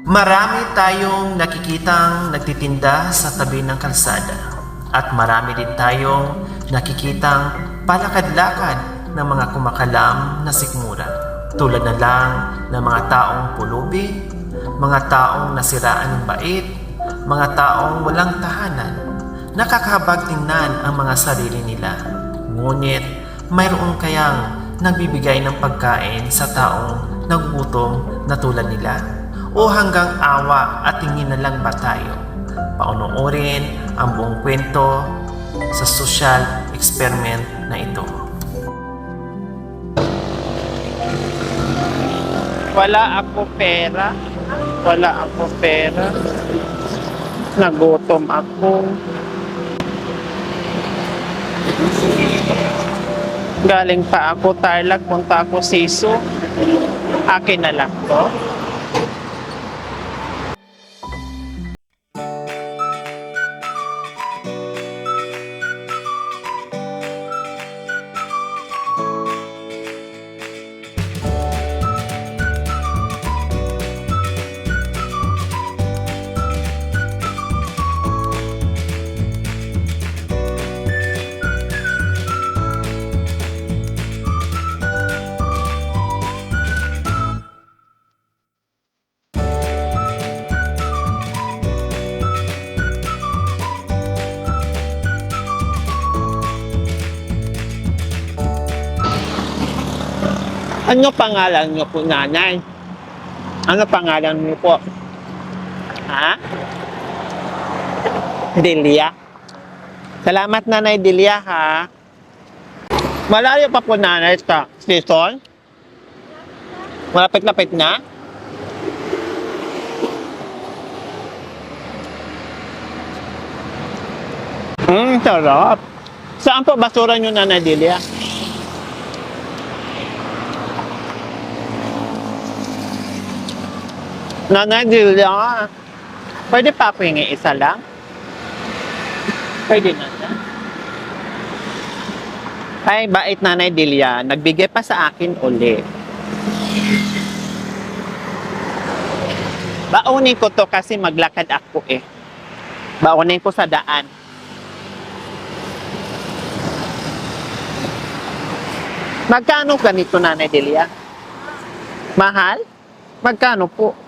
Marami tayong nakikitang nagtitinda sa tabi ng kalsada at marami din tayong nakikitang palakad-lakad ng mga kumakalam na sikmura. Tulad na lang ng mga taong pulubi, mga taong nasiraan ng bait, mga taong walang tahanan. Nakakahabag tingnan ang mga sarili nila. Ngunit mayroon kayang nagbibigay ng pagkain sa taong nagugutom na tulad nila? O hanggang awa at tingin na lang ba tayo? Paunoorin ang buong kwento sa social experiment na ito. Wala ako pera. Wala ako pera. Nagutom ako. Galing pa ako Tarlac, punta ako Siso. Akin na lang to. Ano pangalan niyo po, nanay? Ano pangalan niyo po? Ha? Delia? Salamat, nanay Delia, ha? Malayo pa po, nanay, sa station? Malapit-lapit na? Sarap. Saan po basura niyo, nanay Delia? Nanay Delia, pwede pa ako hingi isa lang? Pwede na na. Ay, bait Nanay Delia, nagbigay pa sa akin ulit. Baunin ko to kasi maglakad ako eh. Baunin ko sa daan. Magkano ganito, Nanay Delia? Mahal? Magkano po?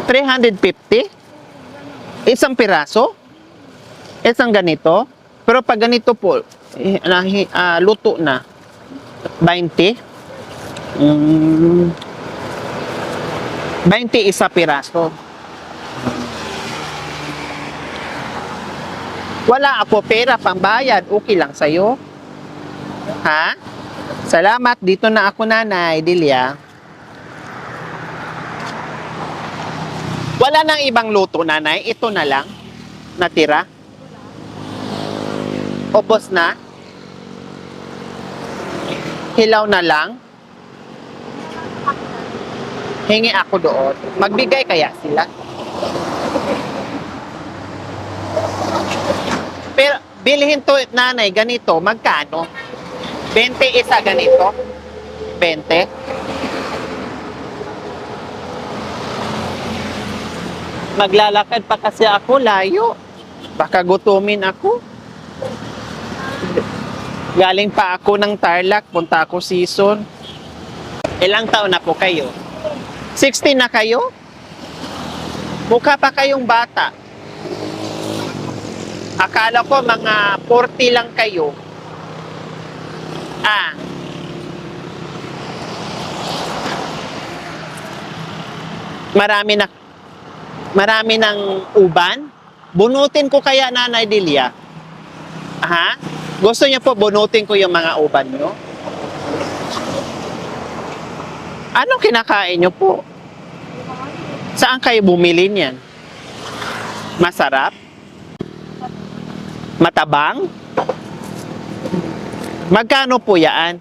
350? Isang piraso? Isang ganito? Pero pag ganito po, luto na. 20? 20 isa piraso. Wala ako pera pambayad. Okay lang sa'yo? Ha? Salamat. Dito na ako, Nanay Delia. Wala nang ibang luto, nanay. Ito na lang. Natira. Ubos na. Hilaw na lang. Hingi ako doon. Magbigay kaya sila. Pero bilhin to, nanay, ganito. Magkano? 20 isa ganito? 20? Maglalakad pa kasi ako, layo. Baka gutumin ako. Galing pa ako ng Tarlac, punta ako Season. Ilang taon na po kayo? 16 na kayo? Mukha pa kayong bata. Akala ko mga 40 lang kayo. Marami ng uban. Bunutin ko kaya, Nanay Delia? Ha? Gusto niyo po bunutin ko yung mga uban niyo? Anong kinakain niyo po? Saan kayo bumili niyan? Masarap? Matabang? Magkano po yan?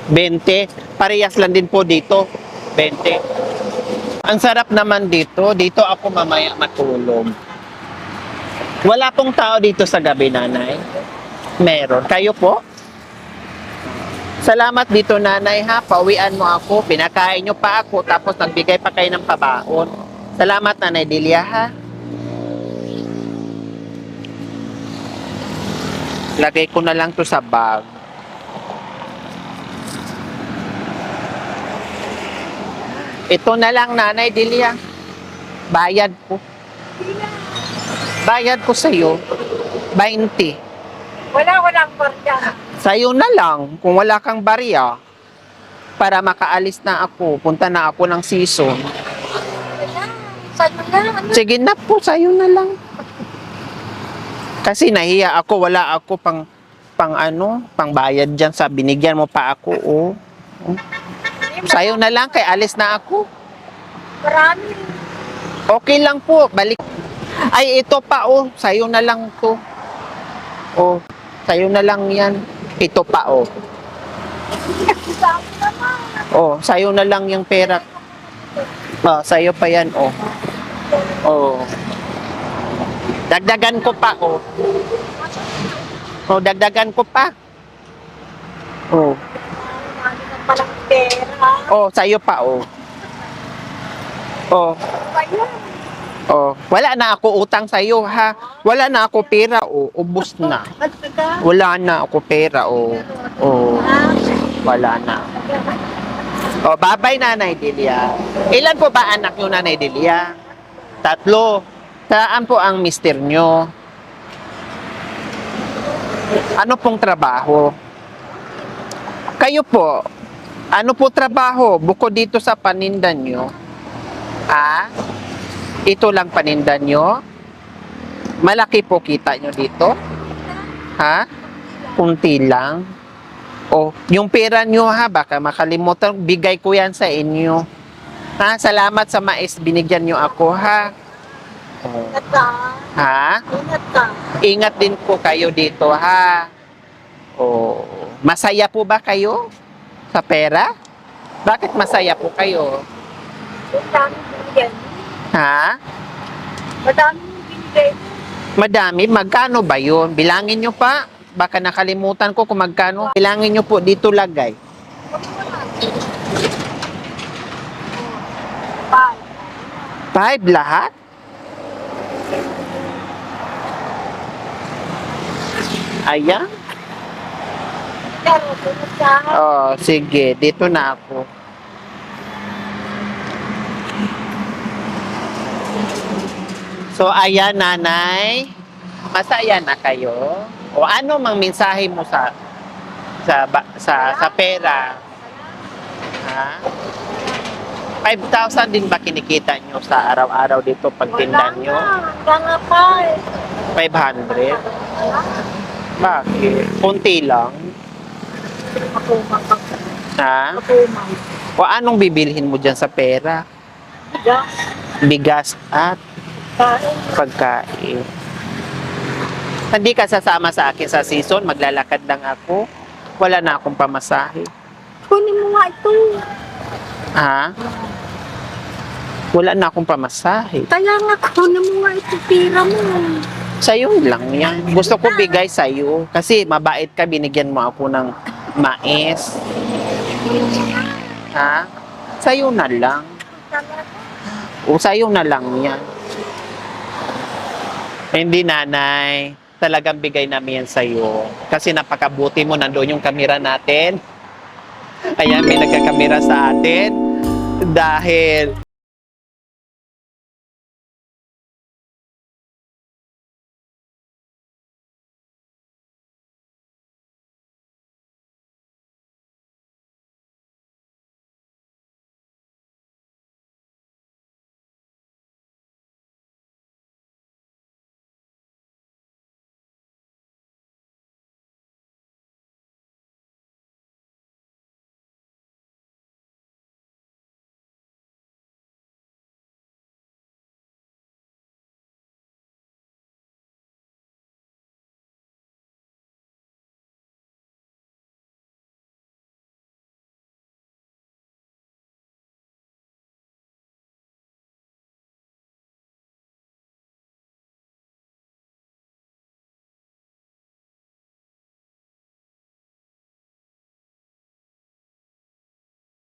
20. Parehas lang din po dito. 20. Ang sarap naman dito. Dito ako mamaya matulog. Wala pong tao dito sa gabi, nanay? Meron. Kayo po? Salamat dito nanay ha, pauwian mo ako, pinakain nyo pa ako, tapos nagbigay pa kayo ng pabaon. Salamat nanay Delia ha. Lagay ko na lang to sa bag. Ito na lang nanay Delia. Bayad ko. Bayad ko sa'yo. 20. Walang barya. Sa'yo na lang, kung wala kang barya. Para makaalis na ako, punta na ako ng season. Saan mo na? Ano? Sige na po, sa'yo na lang. Kasi nahiya ako, wala ako pang bayad dyan sa binigyan mo pa ako, oh. Sa'yo na lang, kay alis na ako. Marami. Okay lang po, balik. Ay, ito pa, oh, sa'yo na lang to. Oh, sa'yo na lang yan. Ito pa, oh. Saan naman? Oh, sa'yo na lang yung pera. Oh, sa'yo pa yan, oh. Oh. Dagdagan ko pa, oh. Oh, dagdagan ko pa. Oh. Marami na palang pera. Oh, sa'yo pa, oh. Oh, Ayan. oh. Wala na ako utang sa'yo, ha? Wala na ako pera, oh. Ubus na. At saka, Wala na ako pera, oh. Oh, wala na. Oh, bye-bye, Nanay Delia. Ilan po ba anak nyo, Nanay Delia? 3. Saan po ang mister nyo? Ano pong trabaho? Kayo po, ano po trabaho? Bukod dito sa paninda nyo? Ah? Ito lang paninda nyo? Malaki po kita nyo dito? Ha? Kunti lang? O, yung pera nyo ha, baka makalimutan, bigay ko yan sa inyo. Ha? Salamat sa mais, binigyan nyo ako ha. O, ingat ka. ha? Ingat ka. Ingat din po kayo dito ha. O, masaya po ba kayo sa pera? Bakit masaya po kayo? Ang dami binigyan. Ha? Madami binigay. Madami? Magkano ba yun? Bilangin nyo pa. Baka nakalimutan ko kung magkano. Bilangin nyo po dito lagay. Bye. 5 lahat? Ayan. Pero, ingat ka. Oh, sige. Dito na ako. So, ayan, nanay. Masaya na kayo? O ano mang mensahe mo sa pera? Ha? 5,000 din ba kinikita nyo sa araw-araw dito pag tinda nyo? Hanggang nga pa eh. 500? Bakit? Kunti lang. Makumang. Ha? Makumang. O anong bibilhin mo dyan sa pera? Bigas. Bigas at Kain. pagkain. Hindi ka sasama sa akin sa season, maglalakad lang ako. Wala na akong pamasahe. Kunin mo nga ito. Ha? Wala na akong pamasahe. Kaya nga, kunin mo nga ito. Pira mo. Sa'yo lang yan. Gusto ko bigay sa'yo. Kasi mabait ka, binigyan mo ako ng mais. Ha? Sa'yo na lang. O sa'yo na lang yan. Hindi nanay. Talagang bigay namin yan sa'yo. Kasi napakabuti mo, nandoon yung kamera natin. Ayan, may nagkakamera sa atin. Dahil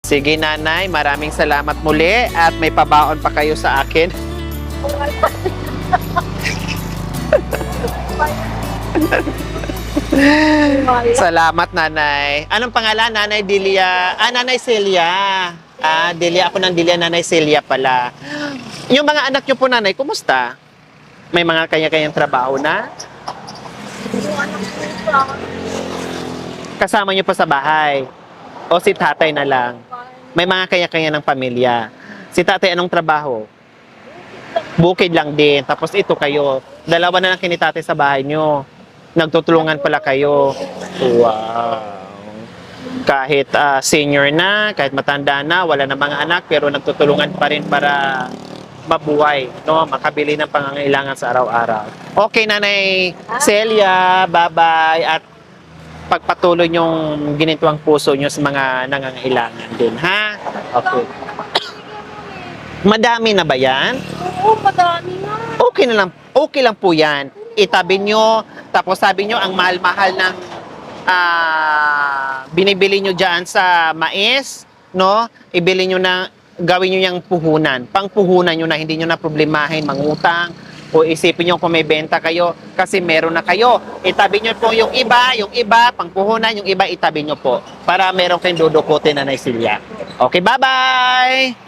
Sige nanay, maraming salamat muli at may pabaon pa kayo sa akin. Salamat nanay. Anong pangalan nanay Delia? Nanay Celia. Delia ako ng Delia, nanay Celia pala. Yung mga anak niyo po nanay, kumusta? May mga kanya-kanyang trabaho na? Kasama niyo pa sa bahay? O si tatay na lang? May mga kanya-kanya ng pamilya. Si tatay anong trabaho? Bukid lang din. Tapos ito kayo. Dalawa na lang kinitatay sa bahay nyo. Nagtutulungan pala kayo. Wow. Kahit senior na, kahit matanda na, wala na mga anak, pero nagtutulungan pa rin para mabuhay, no? Makabili ng pangangailangan sa araw-araw. Okay, Nanay Celia, bye-bye. At pagpatuloy yung ginituang puso nyo sa mga nangangailangan din, ha? Okay. Madami na ba yan? Oo, madami nga. Okay lang po yan. Itabi nyo, tapos sabi nyo, ang mahal-mahal ng binibili nyo dyan sa mais, no? Ibili nyo na, gawin nyo yung puhunan. Pangpuhunan nyo na, hindi nyo na problemahin, mangutang, o isipin nyo kung may benta kayo, kasi meron na kayo. Itabi nyo po yung iba, pangpuhunan, yung iba itabi nyo po, para meron kayong dudukutin na Nanay Celia. Okay, bye-bye!